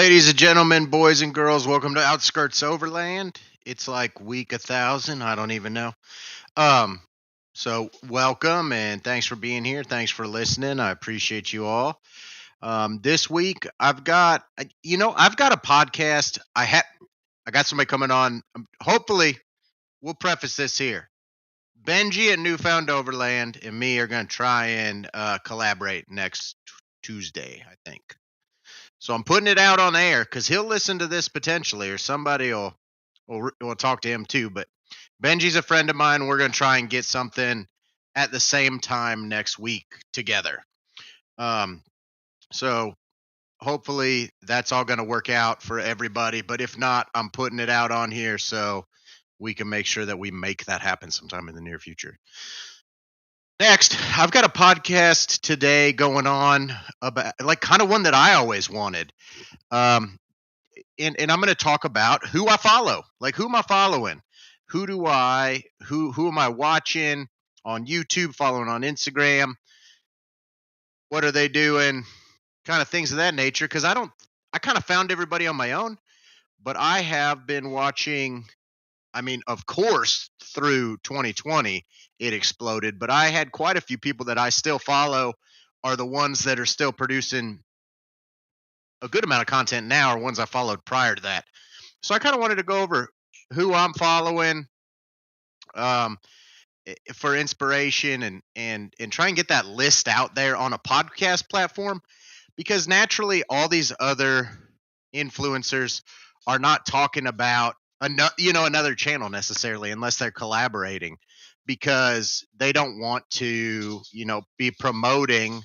Ladies and gentlemen, boys and girls, welcome to Outskirts Overland. It's like week 1,000. I don't even know. Um, so welcome and thanks for being here. Thanks for listening. I appreciate you all. This week I've got a podcast. I got somebody coming on. Hopefully, we'll preface this here. Benji at Newfound Overland and me are going to try and collaborate next Tuesday, I think. So I'm putting it out on air because he'll listen to this potentially, or somebody will talk to him too. But Benji's a friend of mine. We're going to try and get something at the same time next week together. Um, so hopefully that's all going to work out for everybody. But if not, I'm putting it out on here so we can make sure that we make that happen sometime in the near future. Next, I've got a podcast today going on about like kind of one that I always wanted. Um, and I'm going to talk about who I follow. Like, who am I following? Who am I watching on YouTube, following on Instagram? What are they doing? Kind of things of that nature. Because I kind of found everybody on my own, but I have been watching. I mean, of course, through 2020, it exploded, but I had quite a few people that I still follow are the ones that are still producing a good amount of content now, or ones I followed prior to that. So I kind of wanted to go over who I'm following um, for inspiration and try and get that list out there on a podcast platform, because naturally all these other influencers are not talking about another channel necessarily unless they're collaborating, because they don't want to be promoting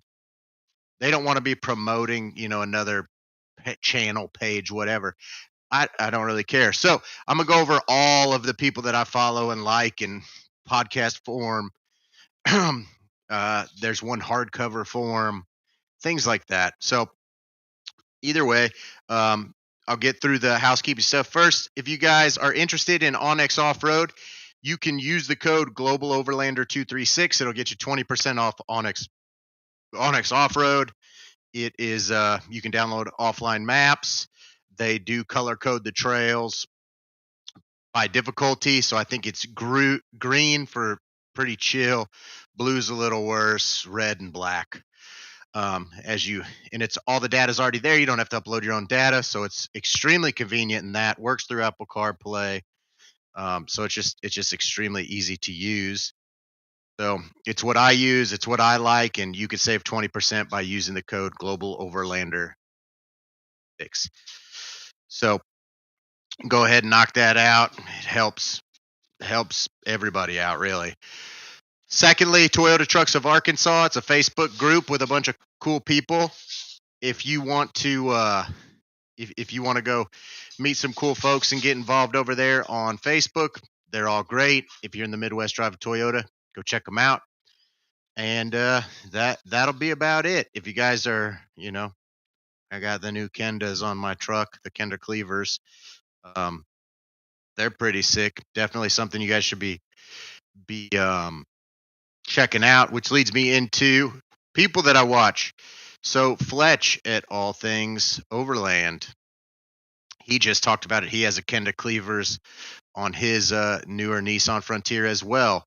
another channel, page, whatever. I don't really care. So I'm gonna go over all of the people that I follow and like in podcast form. There's one hardcover form, things like that. So either way, um, I'll get through the housekeeping stuff first. If you guys are interested in Onyx Off Road, you can use the code Global Overlander 236. It'll get you 20% off Onyx Off Road. It is you can download offline maps. They do color code the trails by difficulty. So I think it's green for pretty chill, blue's a little worse, red and black. And it's all the data's already there. You don't have to upload your own data, so it's extremely convenient, and that works through Apple CarPlay. So it's just extremely easy to use. So it's what I use, it's what I like, and you could save 20% by using the code Global Overlander 6. So go ahead and knock that out. It helps everybody out, really. Secondly, Toyota Trucks of Arkansas. It's a Facebook group with a bunch of cool people. If you want to if you want to go meet some cool folks and get involved over there on Facebook, they're all great. If you're in the Midwest, drive a Toyota, go check them out. And that'll be about it. If you guys are, I got the new Kendas on my truck, the Kenda Cleavers. They're pretty sick. Definitely something you guys should be checking out, which leads me into people that I watch. So Fletch at All Things Overland, he just talked about it. He has a Kenda Cleavers on his newer Nissan Frontier as well.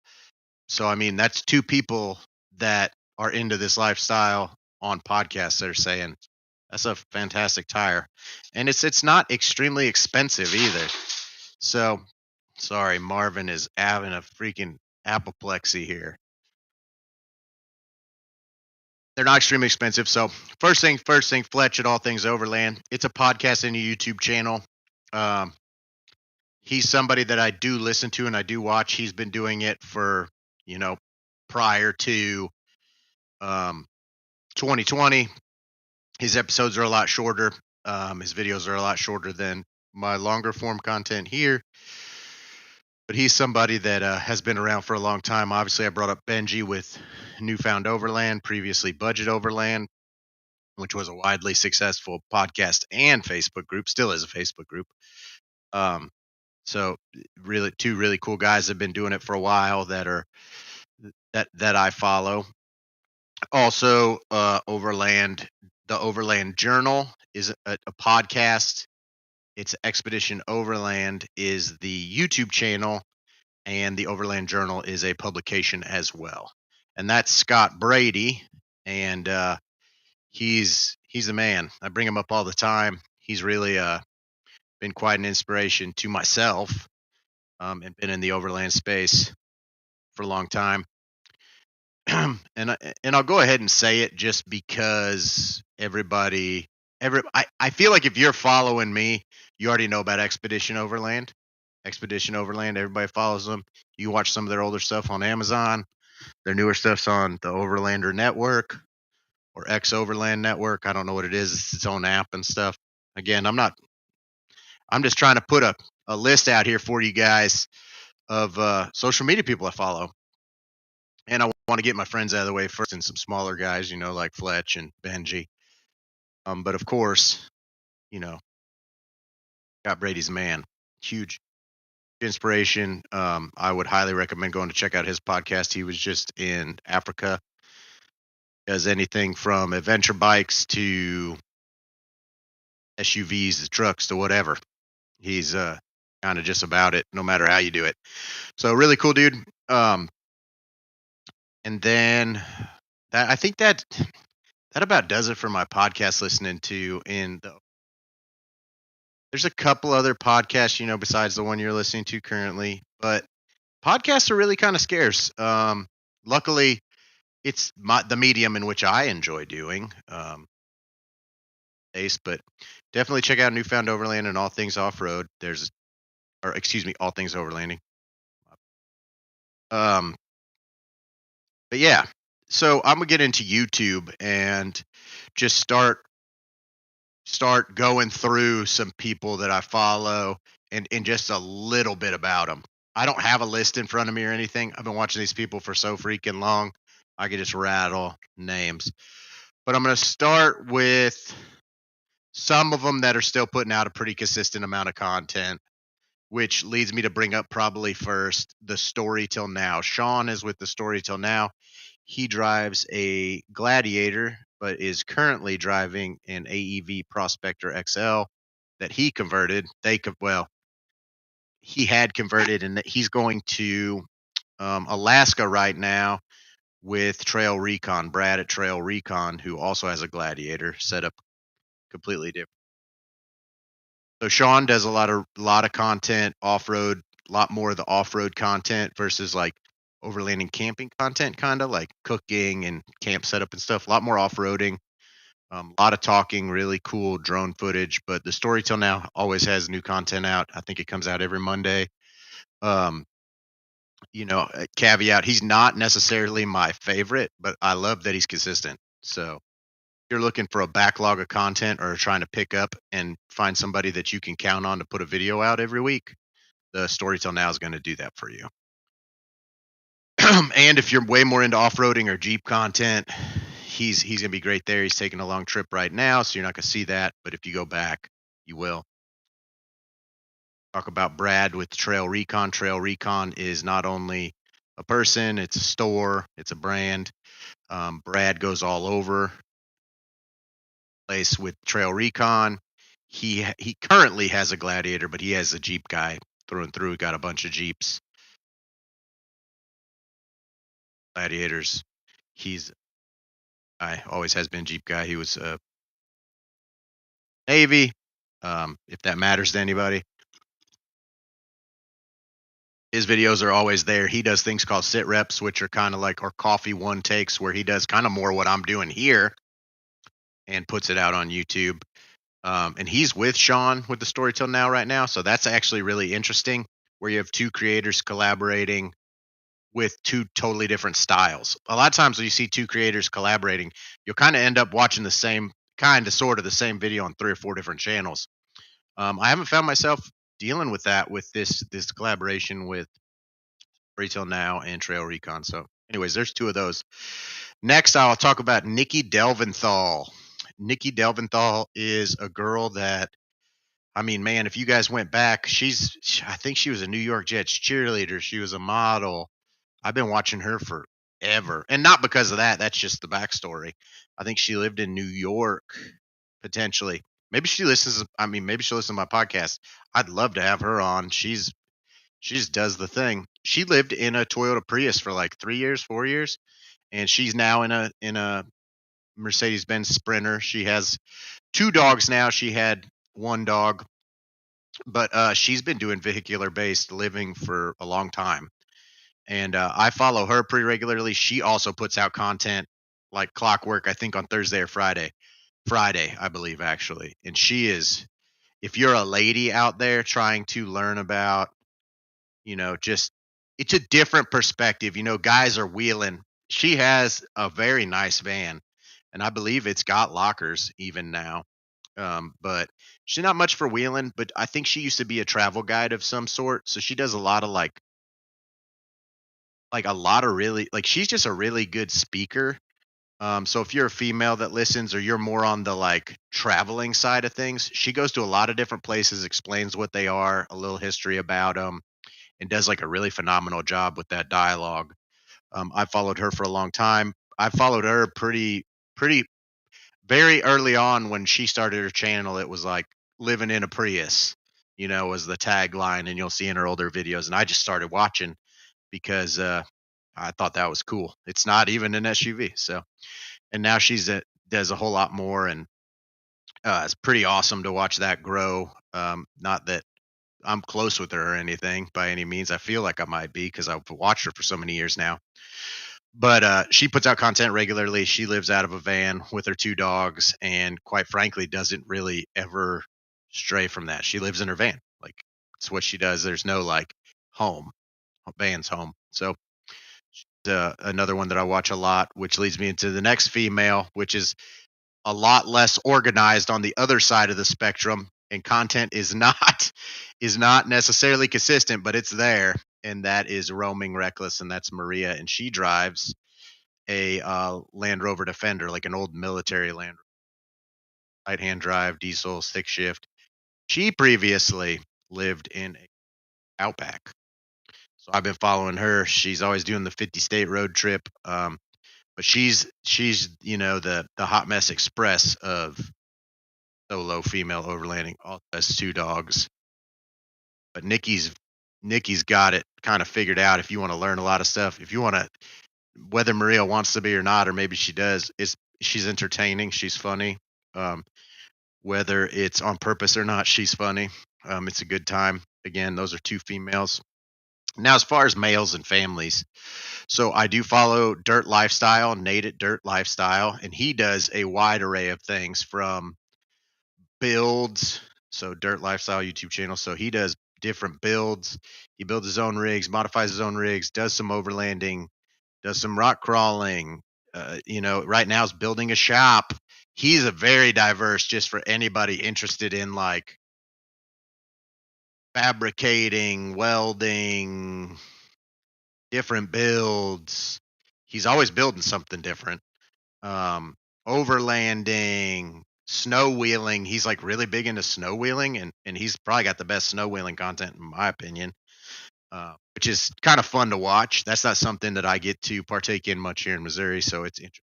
So I mean, that's two people that are into this lifestyle on podcasts that are saying that's a fantastic tire, and it's not extremely expensive either. So sorry, Marvin is having a freaking apoplexy here. They're not extremely expensive. So first thing, Fletch at All Things Overland. It's a podcast and a YouTube channel. He's somebody that I do listen to and I do watch. He's been doing it for, prior to 2020. His episodes are a lot shorter. His videos are a lot shorter than my longer form content here. But he's somebody that has been around for a long time. Obviously, I brought up Benji with Newfound Overland, previously Budget Overland, which was a widely successful podcast and Facebook group, still is a Facebook group. So really, two really cool guys have been doing it for a while that I follow. Also, Overland The Overland Journal is a podcast. It's Expedition Overland is the YouTube channel, and the Overland Journal is a publication as well. And that's Scott Brady, and he's the man. I bring him up all the time. He's really been quite an inspiration to myself, and been in the overland space for a long time. And I'll go ahead and say it just because I feel like if you're following me, you already know about Expedition Overland. Expedition Overland, everybody follows them. You watch some of their older stuff on Amazon. Their newer stuff's on the Overlander Network or X Overland Network. I don't know what it is. It's its own app and stuff. Again, I'm just trying to put a list out here for you guys of social media people I follow. And I want to get my friends out of the way first and some smaller guys, like Fletch and Benji. But of course, you know, Scott Brady's a man. Huge inspiration. I would highly recommend going to check out his podcast. He was just in Africa. Does anything from adventure bikes to SUVs to trucks to whatever. He's kind of just about it, no matter how you do it. So really cool dude. And then I think that about does it for my podcast listening to. There's a couple other podcasts, besides the one you're listening to currently, but podcasts are really kind of scarce. Luckily, it's the medium in which I enjoy doing. But definitely check out Newfound Overland and All Things Off Road. All Things Overlanding. Um, but yeah, so I'm gonna get into YouTube and just start going through some people that I follow and just a little bit about them. I don't have a list in front of me or anything. I've been watching these people for so freaking long. I could just rattle names. But I'm going to start with some of them that are still putting out a pretty consistent amount of content, which leads me to bring up probably first the Story Till Now. Sean is with the Story Till Now. He drives a Gladiator, but is currently driving an AEV Prospector XL that he converted. He had converted, and he's going to Alaska right now with Trail Recon. Brad at Trail Recon, who also has a Gladiator set up completely different. So Sean does a lot of content off road, a lot more of the off road content versus like overlanding camping content, kind of like cooking and camp setup and stuff. A lot more off roading, a lot of talking, really cool drone footage. But the Story Till Now always has new content out. I think it comes out every Monday. Caveat, he's not necessarily my favorite, but I love that he's consistent. So if you're looking for a backlog of content or trying to pick up and find somebody that you can count on to put a video out every week, the Story Till Now is going to do that for you. And if you're way more into off-roading or Jeep content, he's going to be great there. He's taking a long trip right now, so you're not going to see that. But if you go back, you will. Talk about Brad with Trail Recon. Trail Recon is not only a person, it's a store, it's a brand. Brad goes all over place with Trail Recon. He currently has a Gladiator, but he has a Jeep guy through and through. Got a bunch of Jeeps, Gladiators. I always has been Jeep guy. He was Navy, if that matters to anybody. His videos are always there. He does things called sit reps, which are kind of like our coffee one takes, where he does kind of more what I'm doing here and puts it out on YouTube. And he's with Sean with the Story Till Now right now. So that's actually really interesting, where you have two creators collaborating with two totally different styles. A lot of times when you see two creators collaborating, you'll kind of end up watching the same sort of the same video on 3 or 4 different channels. I haven't found myself dealing with that with this collaboration with Retail Now and Trail Recon. So anyways, there's 2 of those. Next, I'll talk about Nikki Delventhal. Nikki Delventhal is a girl that, I mean, man, if you guys went back, I think she was a New York Jets cheerleader. She was a model. I've been watching her for ever. And not because of that. That's just the backstory. I think she lived in New York, potentially. Maybe she listens. I mean, maybe she'll listen to my podcast. I'd love to have her on. She just does the thing. She lived in a Toyota Prius for like 3 years, 4 years, and she's now in a Mercedes Benz Sprinter. She has two dogs now. She had one dog, but she's been doing vehicular based living for a long time. And I follow her pretty regularly. She also puts out content like clockwork, I think on Thursday or Friday. Friday, I believe, actually. And she is, if you're a lady out there trying to learn about, just it's a different perspective. Guys are wheeling. She has a very nice van, and I believe it's got lockers even now. But she's not much for wheeling, but I think she used to be a travel guide of some sort. So she does a lot of like a lot of really like she's just a really good speaker. So if you're a female that listens or you're more on the like traveling side of things, she goes to a lot of different places, explains what they are, a little history about them, and does like a really phenomenal job with that dialogue. I followed her for a long time. I followed her pretty very early on when she started her channel. It was like living in a Prius, was the tagline, and you'll see in her older videos. And I just started watching because I thought that was cool. It's not even an SUV, so and now does a whole lot more, and it's pretty awesome to watch that grow. Not that I'm close with her or anything by any means. I feel like I might be because I've watched her for so many years now. But she puts out content regularly. She lives out of a van with her two dogs, and quite frankly, doesn't really ever stray from that. She lives in her van, like it's what she does. There's no like home, van's home. So another one that I watch a lot, which leads me into the next female, which is a lot less organized on the other side of the spectrum, and content is not is not necessarily consistent, but it's there, and that is Roaming Reckless, and that's Maria, and she drives a Land Rover Defender, like an old military Land Rover, right hand drive, diesel, stick shift. She previously lived in a Outback, so I've been following her. She's always doing the 50 state road trip. But she's the hot mess express of solo female overlanding. Also has two dogs, but Nikki's got it kind of figured out. If you want to learn a lot of stuff, if you want to, whether Maria wants to be or not, or maybe she does, is she's entertaining, she's funny. Um, whether it's on purpose or not, she's funny. It's a good time. Again, those are two females. Now, as far as males and families, so I do follow Dirt Lifestyle, Nate at Dirt Lifestyle, and he does a wide array of things from builds. So Dirt Lifestyle YouTube channel. So he does different builds. He builds his own rigs, modifies his own rigs, does some overlanding, does some rock crawling. Right now is building a shop. He's a very diverse, just for anybody interested in like fabricating, welding, different builds. He's always building something different. Um, Overlanding, snow wheeling. He's like really big into snow wheeling, and he's probably got the best snow wheeling content in my opinion, which is kind of fun to watch. That's not something that I get to partake in much here in Missouri, so it's interesting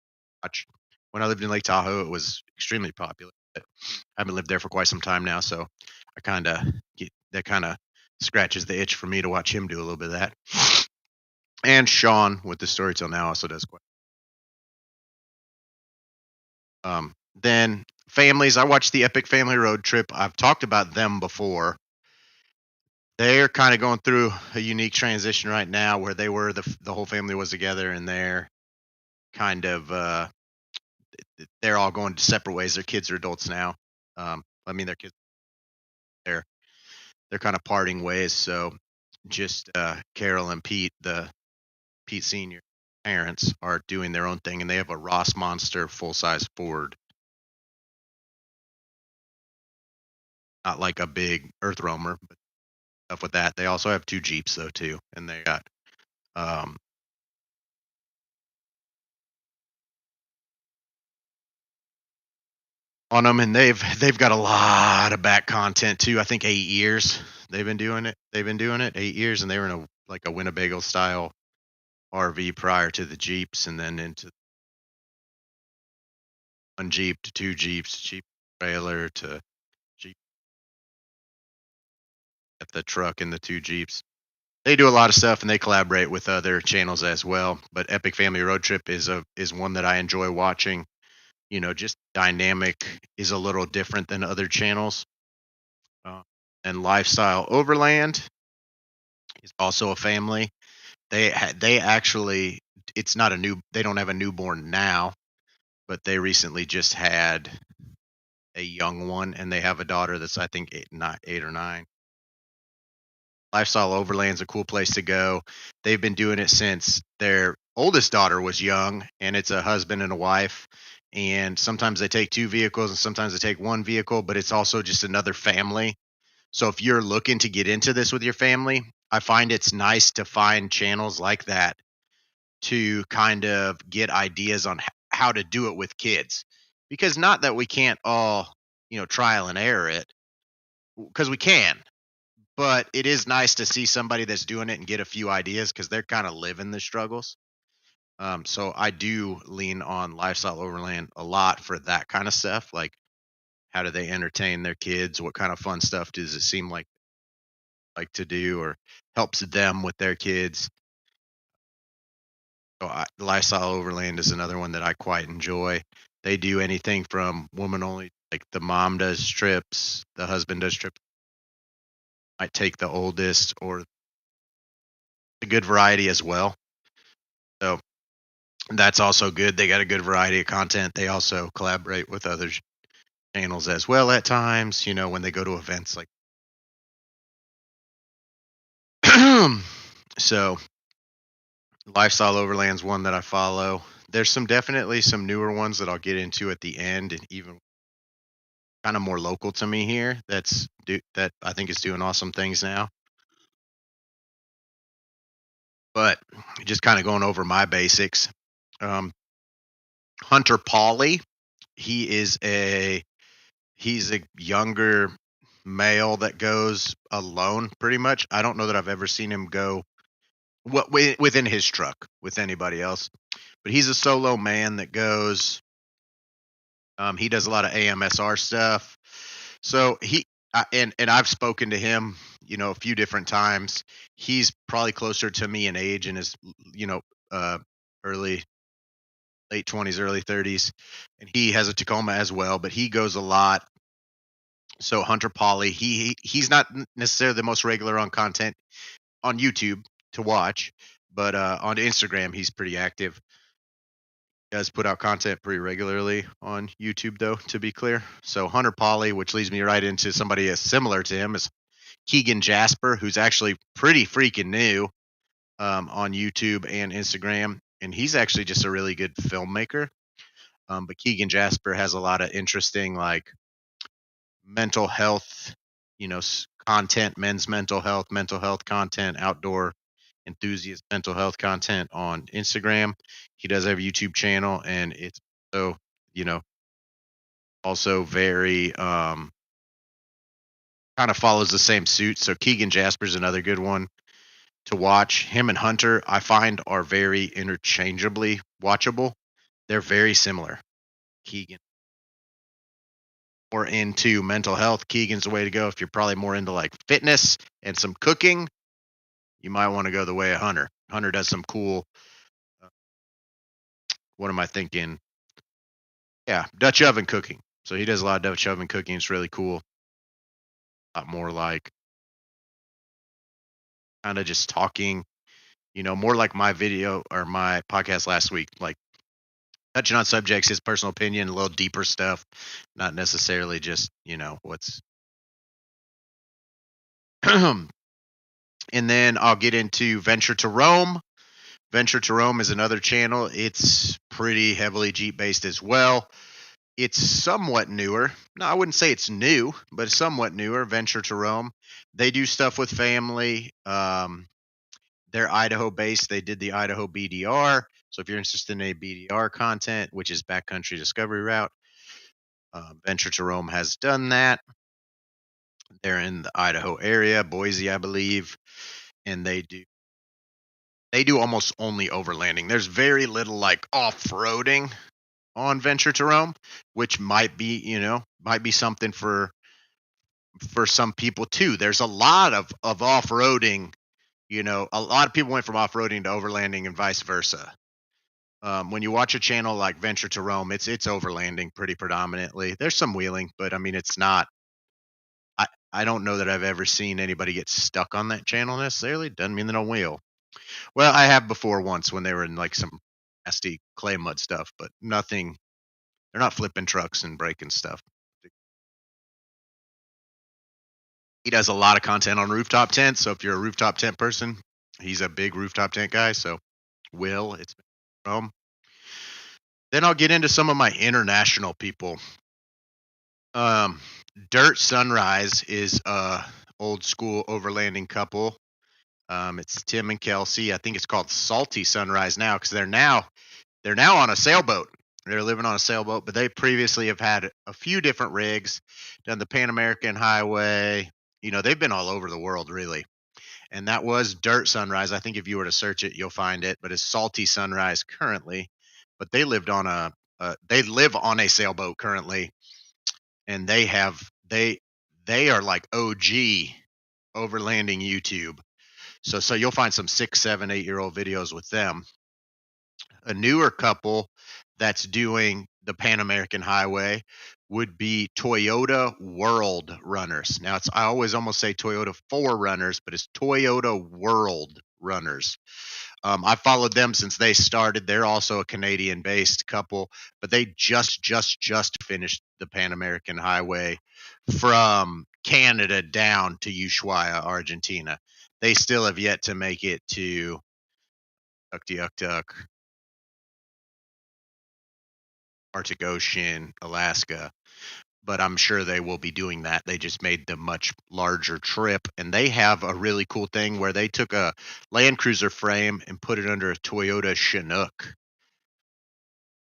to watch. When I lived in Lake Tahoe, it was extremely popular. But I haven't lived there for quite some time now, so I kind of get that kind of scratches the itch for me to watch him do a little bit of that. And Sean with the Story Till Now also does quite. Then families, I watched the Epic Family Road Trip. I've talked about them before. They're kind of going through a unique transition right now where they were the whole family was together, and they're kind of they're all going to separate ways. Their kids are adults now. I mean, their kids they're they're kind of parting ways. So just Carol and Pete, the Pete Senior parents, are doing their own thing, and they have a Ross Monster full size Ford, not like a big Earth Roamer, but stuff with that. They also have two Jeeps though too, and they got um, on them, and they've got a lot of back content too. I think 8 years they've been doing it. 8 years, and they were in a like a Winnebago style RV prior to the Jeeps, and then into one Jeep to two Jeeps, Jeep trailer to Jeep, at the truck and the two Jeeps. They do a lot of stuff and they collaborate with other channels as well. But Epic Family Road Trip is one that I enjoy watching. Just dynamic is a little different than other channels. Uh, and Lifestyle Overland is also a family. They actually, it's not a new, they don't have a newborn now, but they recently just had a young one, and they have a daughter that's, I think, eight or nine. Lifestyle Overland's a cool place to go. They've been doing it since their oldest daughter was young, and it's a husband and a wife. And sometimes they take two vehicles, and sometimes they take one vehicle, but it's also just another family. So if you're looking to get into this with your family, I find it's nice to find channels like that to kind of get ideas on how to do it with kids. Because not that we can't all, trial and error it, because we can, but it is nice to see somebody that's doing it and get a few ideas because they're kind of living the struggles. So I do lean on Lifestyle Overland a lot for that kind of stuff. Like, how do they entertain their kids? What kind of fun stuff does it seem like to do, or helps them with their kids? So Lifestyle Overland is another one that I quite enjoy. They do anything from woman only, like the mom does trips, the husband does trips. Might take the oldest, or a good variety as well. So that's also good. They got a good variety of content. They also collaborate with other channels as well at times, when they go to events like so Lifestyle Overland's one that I follow. There's definitely some newer ones that I'll get into at the end, and even kind of more local to me here that I think is doing awesome things now. But just kind of going over my basics. Um, Hunter Pauly, he is he's a younger male that goes alone pretty much. I don't know that I've ever seen him go within his truck with anybody else, but he's a solo man that goes. He does a lot of AMSR stuff. So and I've spoken to him, a few different times. He's probably closer to me in age, and is, you know, uh, early late 20s, early 30s, and he has a Tacoma as well. But he goes a lot. So Hunter Pauly, he's not necessarily the most regular on content on YouTube to watch, but on Instagram he's pretty active. Does put out content pretty regularly on YouTube, though, to be clear. So Hunter Pauly, which leads me right into somebody as similar to him, is Keegan Jasper, who's actually pretty freaking new on YouTube and Instagram, and he's actually just a really good filmmaker. But Keegan Jasper has a lot of interesting, like, mental health, content, mental health content, outdoor enthusiast mental health content on Instagram. He does have a YouTube channel, and it's so, you know, also very kind of follows the same suit. So Keegan Jasper's another good one to watch. Him and Hunter, I find, are very interchangeably watchable. They're very similar. Keegan more into mental health. Keegan's the way to go. If you're probably more into like fitness and some cooking, you might want to go the way of Hunter. Hunter does some cool. Uh, what am I thinking? Yeah, Dutch oven cooking. So he does a lot of Dutch oven cooking. It's really cool. A lot more like kind of just talking, more like my video or my podcast last week, like touching on subjects, his personal opinion, a little deeper stuff, not necessarily just, what's. And then I'll get into Venture to Rome. Venture to Rome is another channel. It's pretty heavily Jeep based as well. It's somewhat newer. No, I wouldn't say it's new, but it's somewhat newer. Venture to Rome. They do stuff with family. They're Idaho based. They did the Idaho BDR. So if you're interested in a BDR content, which is backcountry discovery route, Venture to Rome has done that. They're in the Idaho area, Boise, I believe, and they do They do almost only overlanding. There's very little like off-roading on Venture to Roam, which might be, might be something for some people too. There's a lot of off-roading, a lot of people went from off-roading to overlanding and vice versa. When you watch a channel like Venture to Roam, it's overlanding pretty predominantly. There's some wheeling, but I mean it's not I don't know that I've ever seen anybody get stuck on that channel necessarily. Doesn't mean they don't wheel. Well, I have before once when they were in like some nasty clay mud stuff, but nothing. They're not flipping trucks and breaking stuff. He does a lot of content on rooftop tents. So if you're a rooftop tent person, he's a big rooftop tent guy. So it's then I'll get into some of my international people. Um, Dirt Sunrise is a old school overlanding couple. It's Tim and Kelsey. I think it's called Salty Sunrise now because they're now on a sailboat. They're living on a sailboat, but they previously have had a few different rigs, done the Pan American Highway. They've been all over the world, really. And that was Dirt Sunrise. I think if you were to search it, you'll find it. But it's Salty Sunrise currently. But they live on a sailboat currently, and they are like OG overlanding YouTube. So you'll find some 6, 7, 8 year old videos with them. A newer couple that's doing the Pan American Highway would be Toyota World Runners. Now I always almost say Toyota 4Runners, but it's Toyota World Runners. I followed them since they started. They're also a Canadian based couple, but they just finished the Pan American Highway from Canada down to Ushuaia, Argentina. They still have yet to make it to Tuktoyaktuk, Arctic Ocean, Alaska, but I'm sure they will be doing that. They just made the much larger trip, and they have a really cool thing where they took a Land Cruiser frame and put it under a Toyota Chinook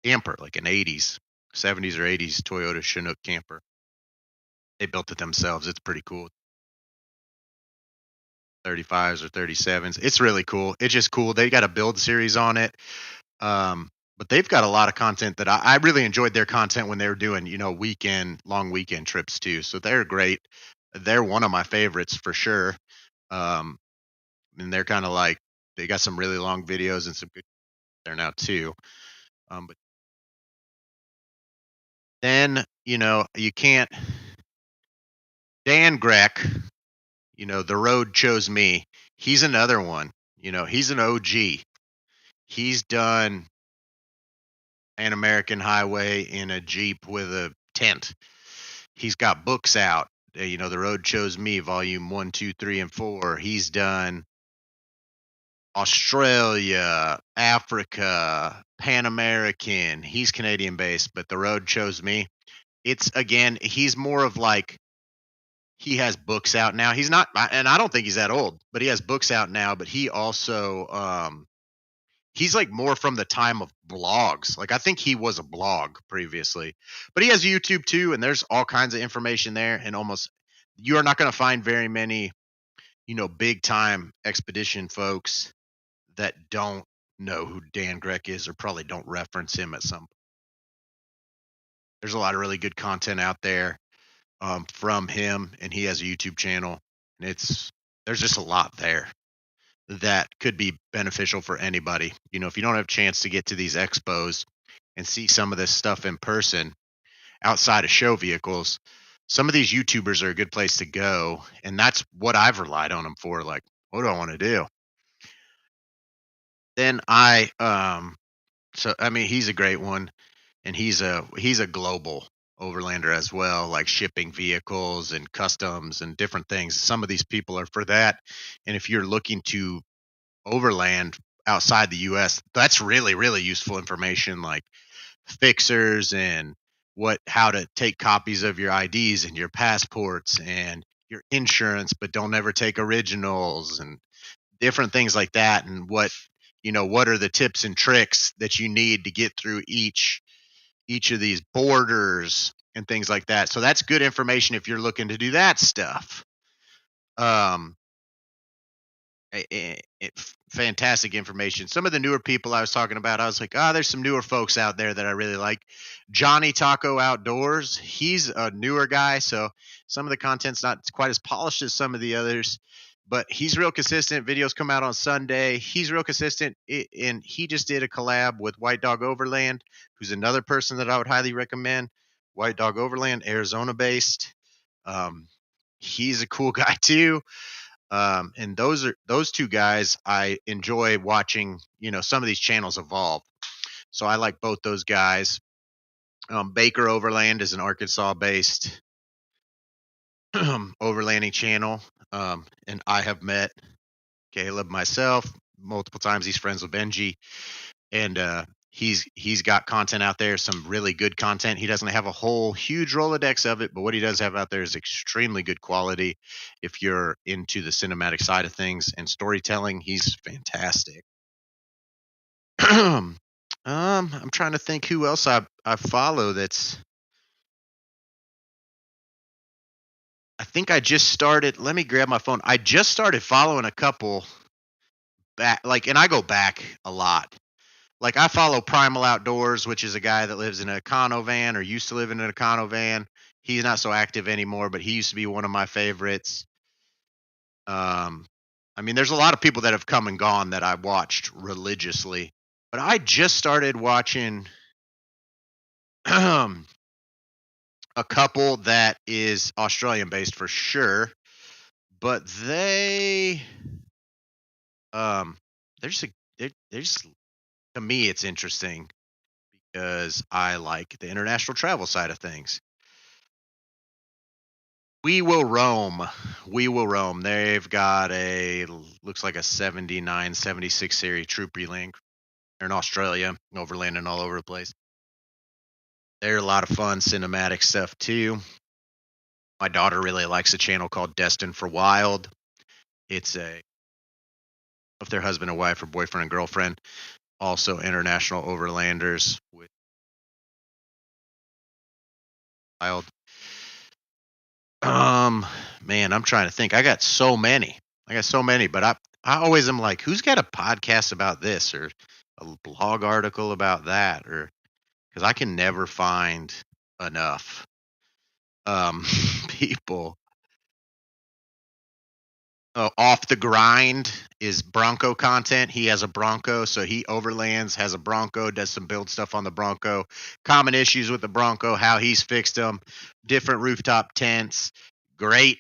camper, like an 80s, 70s or 80s Toyota Chinook camper. They built it themselves. It's pretty cool. 35s or 37s. It's really cool. It's just cool. They got a build series on it. But they've got a lot of content that I really enjoyed their content when they were doing, long weekend trips too. So they're great. They're one of my favorites for sure. Um, and they're kind of like, they got some really long videos and some good there now too. But then, you can't, Dan Grech, The Road Chose Me. He's another one, he's an OG. He's done an American Highway in a Jeep with a tent. He's got books out. The Road Chose Me, Volume 1, 2, 3, and 4. He's done Australia, Africa, Pan American. He's Canadian based, but The Road Chose Me. It's again, he's more of like he has books out now. He's not, and I don't think he's that old, but he has books out now. But he also he's like more from the time of blogs. Like I think he was a blog previously, but he has YouTube too, and there's all kinds of information there. And almost you are not going to find very many, big time expedition folks that don't know who Dan Grech is or probably don't reference him at some. There's a lot of really good content out there from him, and he has a YouTube channel, and there's just a lot there that could be beneficial for anybody. If you don't have a chance to get to these expos and see some of this stuff in person outside of show vehicles, some of these YouTubers are a good place to go. And that's what I've relied on them for. Like, what do I want to do? Then I mean, he's a great one, and he's a global overlander as well, like shipping vehicles and customs and different things. Some of these people are for that. And if you're looking to overland outside the US, that's really, really useful information like fixers and how to take copies of your IDs and your passports and your insurance, but don't ever take originals and different things like that. And what are the tips and tricks that you need to get through each of these borders and things like that. So that's good information if you're looking to do that stuff. Um, fantastic information. Some of the newer people I was talking about, I was like, oh, there's some newer folks out there that I really like. Johnny Taco Outdoors, he's a newer guy, so some of the content's not quite as polished as some of the others, but he's real consistent. Videos come out on Sunday. He's real consistent, and he just did a collab with White Dog Overland, who's another person that I would highly recommend. White Dog Overland, Arizona based. Um, he's a cool guy too. And those two guys I enjoy watching, some of these channels evolve. So I like both those guys. Baker Overland is an Arkansas based overlanding channel. And I have met Caleb myself multiple times. He's friends with Benji, and he's got content out there, some really good content. He doesn't have a whole huge Rolodex of it, but what he does have out there is extremely good quality. If you're into the cinematic side of things and storytelling, he's fantastic. I'm trying to think who else I follow. I think I just started. Let me grab my phone. I just started following a couple back, and I go back a lot. Like I follow Primal Outdoors, which is a guy that lives in a Econo van or used to live in an Econo van. He's not so active anymore, but he used to be one of my favorites. Um, I mean, there's a lot of people that have come and gone that I watched religiously, but I just started watching a couple that is Australian based for sure, but um, they're just, they're just, to me, it's interesting because I like the international travel side of things. We Will Roam. We Will Roam. They've got looks like a 79, 76 series troop relink. They're in Australia, overlanding all over the place. They're a lot of fun cinematic stuff too. My daughter really likes a channel called Destined for Wild. It's if they're husband and wife or boyfriend and girlfriend, also international overlanders with wild. Man, I'm trying to think. I got so many. But I always am like, who's got a podcast about this or a blog article about that, or because I can never find enough people. Off the Grind is Bronco content. He has a Bronco, so he overlands, has a Bronco, does some build stuff on the Bronco, common issues with the Bronco, how he's fixed them, different rooftop tents. Great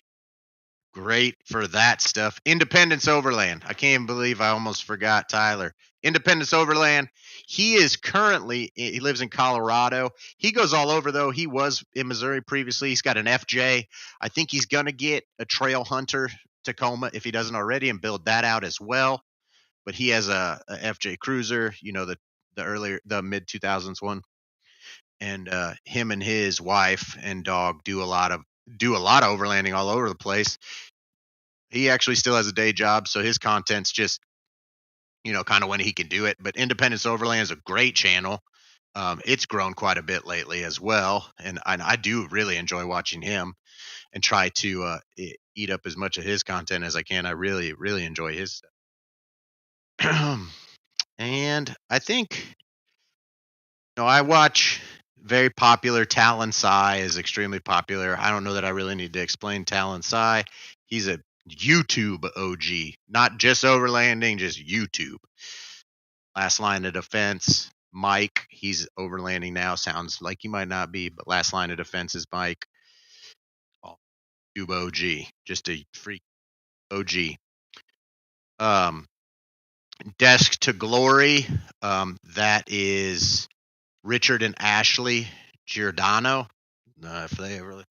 for that stuff. Independence Overland. I can't believe I almost forgot Tyler. Independence Overland. He lives in Colorado. He goes all over though. He was in Missouri previously. He's got an FJ. I think he's going to get a Trail Hunter Tacoma if he doesn't already and build that out as well. But he has a FJ Cruiser, the mid 2000s one. And him and his wife and dog do a lot of overlanding all over the place. He actually still has a day job, so his content's just, kind of when he can do it. But Independence Overland is a great channel. It's grown quite a bit lately as well, and I do really enjoy watching him and try to eat up as much of his content as I can. I really, really enjoy his stuff. And I think, I watch very popular. Talon Sai is extremely popular. I don't know that I really need to explain Talon Sai. He's a YouTube OG, not just overlanding, just YouTube. Last Line of Defense, Mike, he's overlanding now. Sounds like he might not be, but Last Line of Defense is Mike. YouTube OG, just a freak OG. Desk to Glory, that is Richard and Ashley Giordano. If they really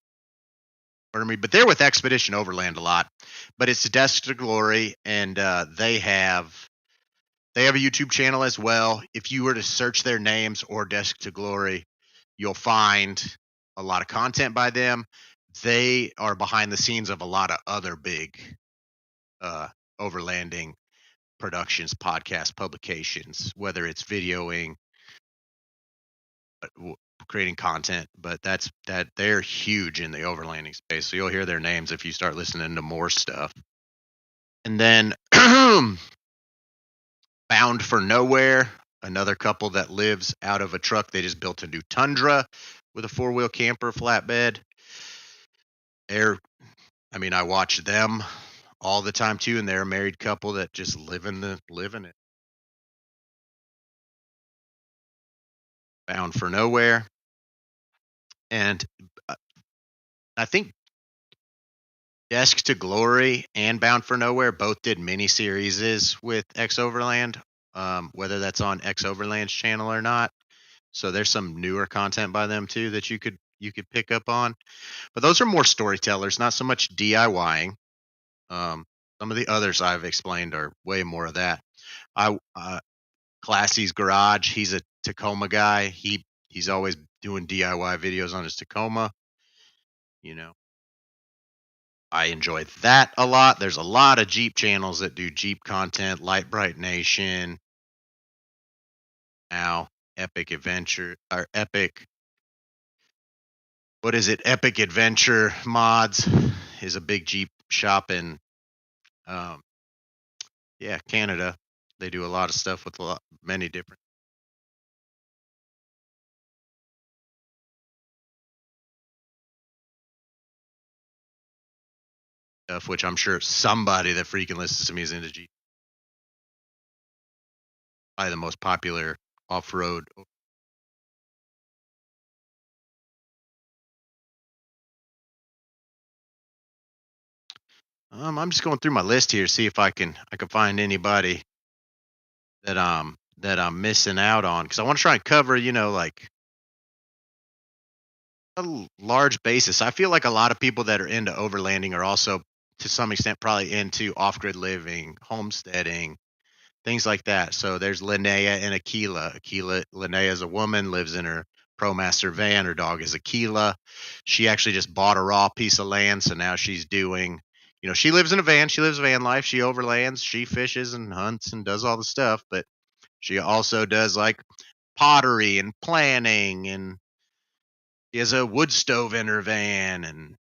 pardon me, but they're with Expedition Overland a lot. But it's Desk to Glory, and they have a YouTube channel as well. If you were to search their names or Desk to Glory, you'll find a lot of content by them. They are behind the scenes of a lot of other big overlanding productions, podcast publications, whether it's videoing, creating content, but they're huge in the overlanding space. So you'll hear their names if you start listening to more stuff. And then Bound for Nowhere, another couple that lives out of a truck. They just built a new Tundra with a four-wheel camper flatbed. They're, I mean, I watch them all the time too, and they're a married couple that just living it. Bound for Nowhere, and uh, I think Desk to Glory and Bound for Nowhere both did mini series with X Overland, whether that's on X Overland's channel or not. So there's some newer content by them too that you could pick up on. But those are more storytellers, not so much DIYing. Um, some of the others I've explained are way more of that. I Classy's Garage, he's a Tacoma guy. He's always doing DIY videos on his Tacoma. You know, I enjoy that a lot. There's a lot of Jeep channels that do Jeep content, Light Bright Nation, now Epic Adventure or Epic. What is it? Epic Adventure Mods is a big Jeep shop in um, yeah, Canada. They do a lot of stuff with many different stuff, which I'm sure somebody that freaking listens to me is into Jeep. Probably the most popular off-road. I'm just going through my list here, see if I can find anybody that I'm missing out on because I want to try and cover, like large basis. I feel like a lot of people that are into overlanding are also to some extent probably into off-grid living, homesteading, things like that. So there's Linnea and Aquila. Linnea is a woman, lives in her ProMaster van. Her dog is Aquila. She actually just bought a raw piece of land, so now she's doing, she lives in a van. She lives van life. She overlands. She fishes and hunts and does all the stuff, but she also does like pottery and planning, and she has a wood stove in her van and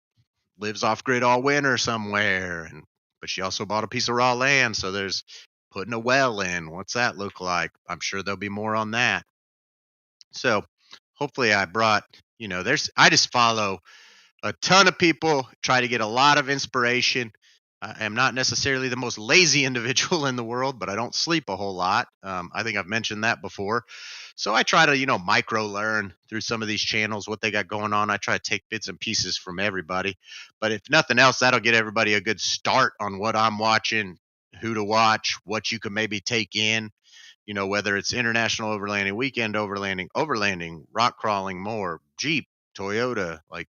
lives off grid all winter somewhere. And but she also bought a piece of raw land, so there's putting a well in. What's that look like? I'm sure there'll be more on that. So hopefully I brought, there's I just follow a ton of people, try to get a lot of inspiration. I am not necessarily the most lazy individual in the world, but I don't sleep a whole lot. I think I've mentioned that before. So I try to, micro learn through some of these channels what they got going on. I try to take bits and pieces from everybody. But if nothing else, that'll get everybody a good start on what I'm watching, who to watch, what you can maybe take in, whether it's international overlanding, weekend overlanding, rock crawling more, Jeep, Toyota, like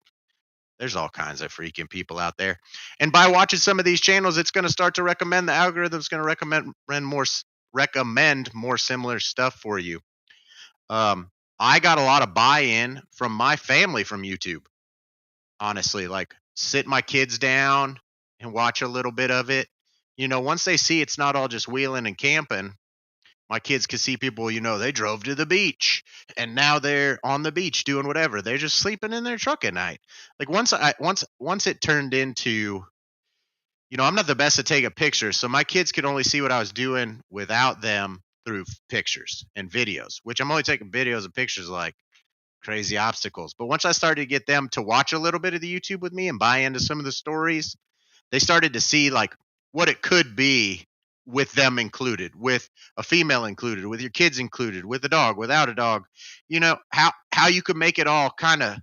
there's all kinds of freaking people out there. And by watching some of these channels, it's going to start to recommend the algorithm's going to recommend more similar stuff for you. Um, I got a lot of buy-in from my family from YouTube. Honestly, like sit my kids down and watch a little bit of it. Once they see it's not all just wheeling and camping, my kids could see people, they drove to the beach and now they're on the beach doing whatever. They're just sleeping in their truck at night. Like once it turned into, I'm not the best at taking pictures, so my kids could only see what I was doing without them through pictures and videos, which I'm only taking videos and pictures of, like crazy obstacles. But once I started to get them to watch a little bit of the YouTube with me and buy into some of the stories, they started to see like what it could be with them included, with a female included, with your kids included, with a dog, without a dog. How you can make it all kind of,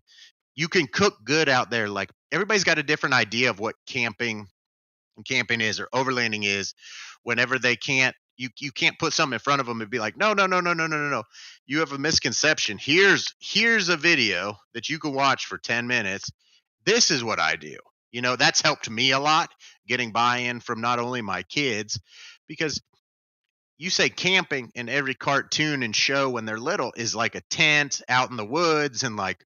you can cook good out there. Like everybody's got a different idea of what camping is or overlanding is. Whenever they can't, you can't put something in front of them and be like, no, no, no, no, no, no, no, no. You have a misconception. Here's a video that you can watch for 10 minutes. This is what I do. That's helped me a lot, getting buy-in from not only my kids, because you say camping in every cartoon and show when they're little is like a tent out in the woods, and like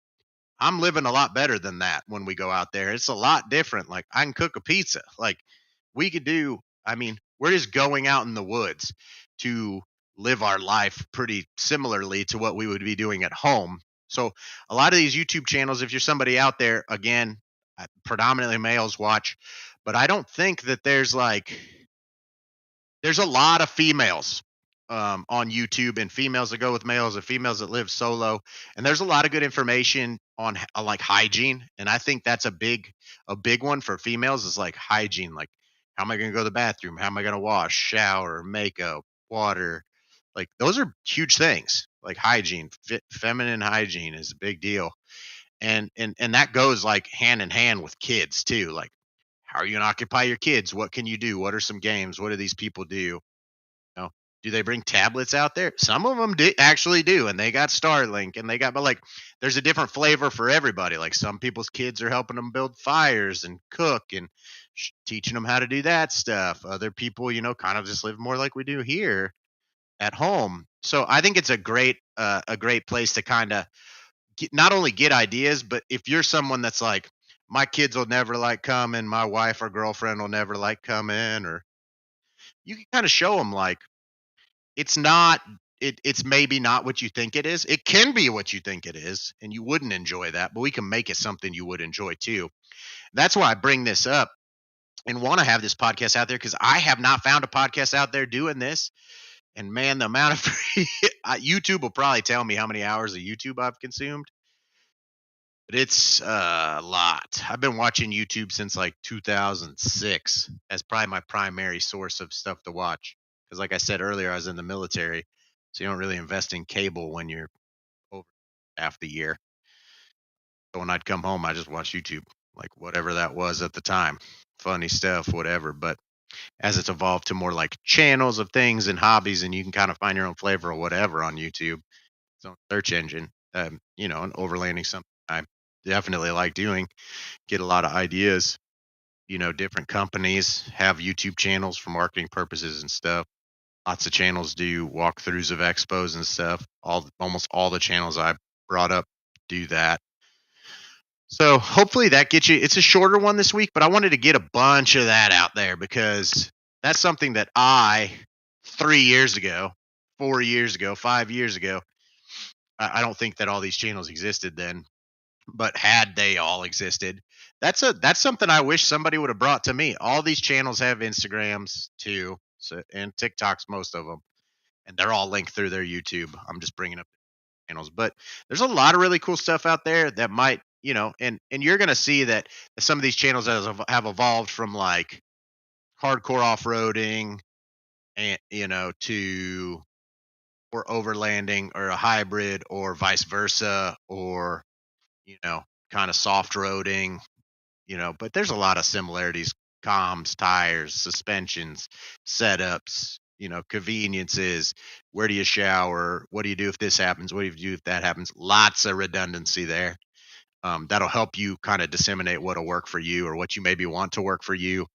I'm living a lot better than that when we go out there. It's a lot different. Like I can cook a pizza. Like we could do, I mean, we're just going out in the woods to live our life pretty similarly to what we would be doing at home. So a lot of these YouTube channels, if you're somebody out there, again, predominantly males watch, but I don't think that there's like There's a lot of females on YouTube, and females that go with males, and females that live solo. And there's a lot of good information on like hygiene, and I think that's a big one for females is like hygiene. Like, how am I going to go to the bathroom? How am I going to wash, shower, makeup, water? Like, those are huge things. Like hygiene, feminine hygiene is a big deal, and that goes like hand in hand with kids too. Like, how are you going to occupy your kids? What can you do? What are some games? What do these people do? Know, do they bring tablets out there? Some of them actually do, and they got Starlink, and they got, but like, there's a different flavor for everybody. Like, some people's kids are helping them build fires and cook and teaching them how to do that stuff. Other people, kind of just live more like we do here at home. So I think it's a great place to kind of not only get ideas, but if you're someone that's like, my kids will never like coming, my wife or girlfriend will never like coming, or you can kind of show them like, it's not it's maybe not what you think it is. It can be what you think it is, and you wouldn't enjoy that, but we can make it something you would enjoy too. That's why I bring this up and want to have this podcast out there, because I have not found a podcast out there doing this. And man, the amount of YouTube will probably tell me how many hours of YouTube I've consumed, but it's a lot. I've been watching YouTube since like 2006 as probably my primary source of stuff to watch. Because, like I said earlier, I was in the military, so you don't really invest in cable when you're over half the year. So when I'd come home, I just watch YouTube, like whatever that was at the time, funny stuff, whatever. But as it's evolved to more like channels of things and hobbies, and you can kind of find your own flavor or whatever on YouTube, its own search engine, and overlanding something I definitely like doing. Get a lot of ideas. Different companies have YouTube channels for marketing purposes and stuff. Lots of channels do walkthroughs of expos and stuff. Almost all the channels I brought up do that. So hopefully that gets you. It's a shorter one this week, but I wanted to get a bunch of that out there because that's something that 3 years ago, 4 years ago, 5 years ago, I don't think that all these channels existed then. But had they all existed, that's something I wish somebody would have brought to me. All these channels have Instagrams too, so, and TikToks, most of them, and they're all linked through their YouTube. I'm just bringing up channels, but there's a lot of really cool stuff out there that might, and you're gonna see that some of these channels have evolved from like hardcore off-roading and to or overlanding or a hybrid or vice versa, or you know kind of soft roading. But there's a lot of similarities: comms, tires, suspensions, setups, conveniences. Where do you shower? What do you do if this happens? What do you do if that happens? Lots of redundancy there. That'll help you kind of disseminate what'll work for you, or what you maybe want to work for you.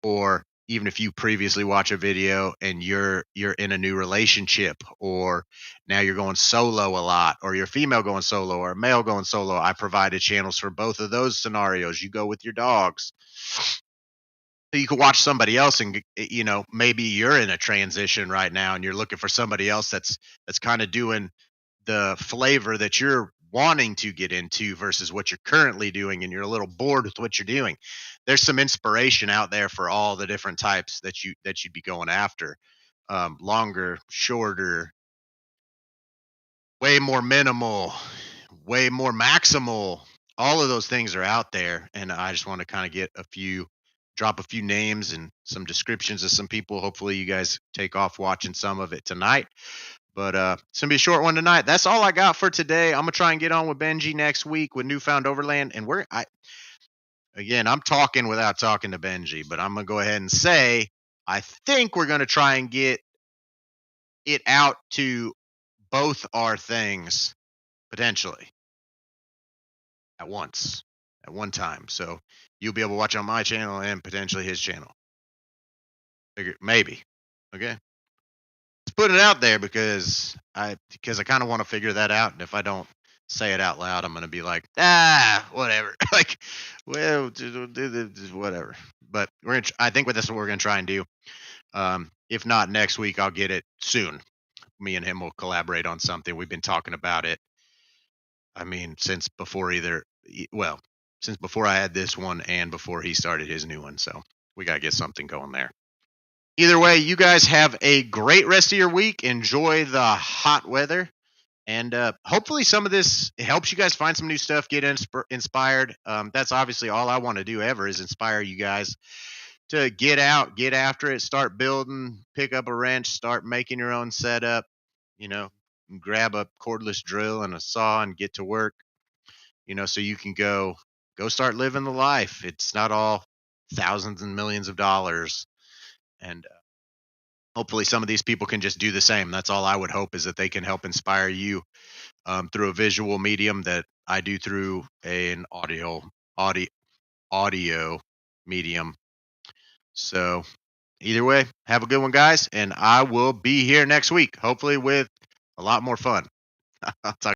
Or even if you previously watch a video and you're in a new relationship, or now you're going solo a lot, or you're female going solo or a male going solo, I provided channels for both of those scenarios. You go with your dogs, so you could watch somebody else, and maybe you're in a transition right now and you're looking for somebody else that's kind of doing the flavor that you're wanting to get into versus what you're currently doing, and you're a little bored with what you're doing. There's some inspiration out there for all the different types that you'd be going after. Longer, shorter, way more minimal, way more maximal. All of those things are out there, and I just want to kind of drop a few names and some descriptions of some people. Hopefully you guys take off watching some of it tonight. But it's gonna be a short one tonight. That's all I got for today. I'm gonna try and get on with Benji next week with Newfound Overland, and I'm talking without talking to Benji, but I'm gonna go ahead and say I think we're gonna try and get it out to both our things potentially at once, at one time. So you'll be able to watch on my channel and potentially his channel. Figure maybe. Okay. Let's put it out there because I kind of want to figure that out. And if I don't say it out loud, I'm gonna be like, whatever. Like, well, whatever. But I think with this, what we're gonna try and do. If not next week, I'll get it soon. Me and him will collaborate on something. We've been talking about it. I mean, since before I had this one and before he started his new one. So we gotta get something going there. Either way, you guys have a great rest of your week. Enjoy the hot weather. And hopefully, some of this helps you guys find some new stuff, get inspired. That's obviously all I want to do ever is inspire you guys to get out, get after it, start building, pick up a wrench, start making your own setup. You know, grab a cordless drill and a saw and get to work. So you can go start living the life. It's not all thousands and millions of dollars, and hopefully, some of these people can just do the same. That's all I would hope is that they can help inspire you through a visual medium that I do through an audio audio medium. So either way, have a good one, guys, and I will be here next week, hopefully with a lot more fun. I'll talk.